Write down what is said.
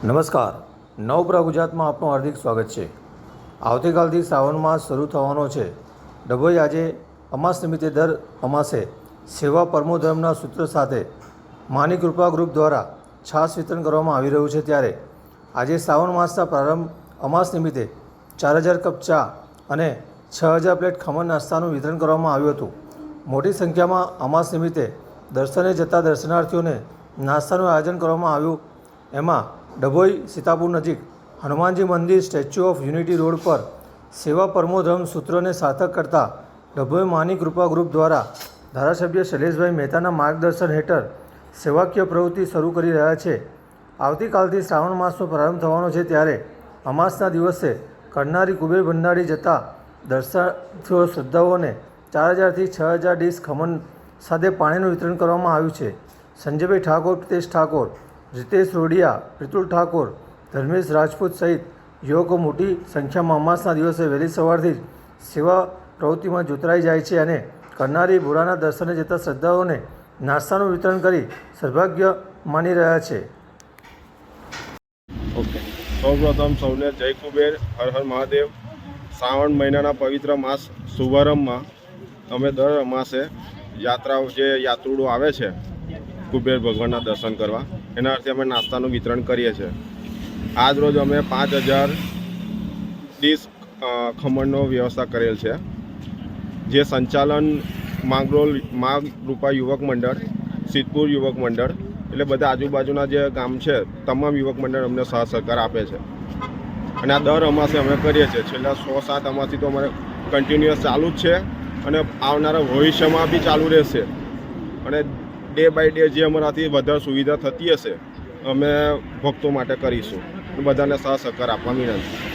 નમસ્કાર, નવપ્રભા ગુજરાતમાં આપનું હાર્દિક સ્વાગત છે। આવતીકાલથી શ્રાવણ માસ શરૂ થવાનો છે। ડભોઈ આજે અમાસ નિમિત્તે દર અમાસે સેવા પરમો ધર્મના સૂત્ર સાથે માની કૃપા ગ્રુપ દ્વારા છાશ વિતરણ કરવામાં આવી રહ્યું છે। ત્યારે આજે શ્રાવણ માસના પ્રારંભ અમાસ નિમિત્તે 4000 કપ ચા અને 6000 પ્લેટ ખમણ નાસ્તાનું વિતરણ કરવામાં આવ્યું હતું। મોટી સંખ્યામાં અમાસ નિમિત્તે દર્શને જતા દર્શનાર્થીઓને નાસ્તાનું આયોજન કરવામાં આવ્યું। એમાં ડભોઈ સીતાપુર નજીક હનુમાનજી મંદિર સ્ટેચ્યુ ઓફ યુનિટી રોડ પર સેવા પરમો ધર્મ સૂત્રોને સાર્થક કરતા ડભોઈ માની કૃપા ગ્રુપ દ્વારા ધારાસભ્ય શૈલેષભાઈ મહેતાના માર્ગદર્શન હેઠળ સેવાકીય પ્રવૃત્તિ શરૂ કરી રહ્યા છે। આવતીકાલથી શ્રાવણ માસનો પ્રારંભ થવાનો છે। ત્યારે અમાસના દિવસે કરનારી કુબેર ભંડારી જતા દર્શનાર્થીઓ શ્રદ્ધાળુઓને 4000થી 6000 ડીશ ખમણ સાથે પાણીનું વિતરણ કરવામાં આવ્યું છે। સંજયભાઈ ઠાકોર, પ્રિતેશ ઠાકોર, રીતેશ રોડિયા, પ્રિતુલ ઠાકોર, ધર્મેશ રાજપૂત સહિત યુવકો મોટી સંખ્યામાં અમાસના દિવસે વહેલી સવારથી જ સેવા પ્રવૃત્તિમાં જોતરાઈ જાય છે અને કરનારી ભોળાના દર્શને જતા શ્રદ્ધાળુઓને નાસ્તાનું વિતરણ કરી સૌભાગ્ય માની રહ્યા છે। ઓકે, સૌપ્રથમ સૌને જય કુબેર, હર હર મહાદેવ। શ્રાવણ મહિનાના પવિત્ર માસ શુભારંભમાં અમે દર અમાસે યાત્રાઓ જે યાત્રુડો આવે છે કુબેર ભગવાનના દર્શન કરવા, એના અર્થે અમે નાસ્તાનું વિતરણ કરીએ છીએ। આજ રોજ અમે 5000 ડીશ ખમણનો વ્યવસ્થા કરેલ છે, જે સંચાલન માંગરોળ માગ રૂપા યુવક મંડળ, સિદ્ધપુર યુવક મંડળ, એટલે બધા આજુબાજુના જે ગામ છે તમામ યુવક મંડળ અમને સાથ સહકાર આપે છે અને આ દર અમાસે અમે કરીએ છીએ। છેલ્લા 6-7 અમાસથી તો અમારે કન્ટિન્યુઅસ ચાલુ જ છે અને આવનારા ભવિષ્યમાં બી ચાલુ રહેશે અને ડે બાય ડે જે અમારાથી વધારે સુવિધા થતી હશે અમે ભક્તો માટે કરીશું। બધાને સાથ સહકાર આપવા વિનંતી।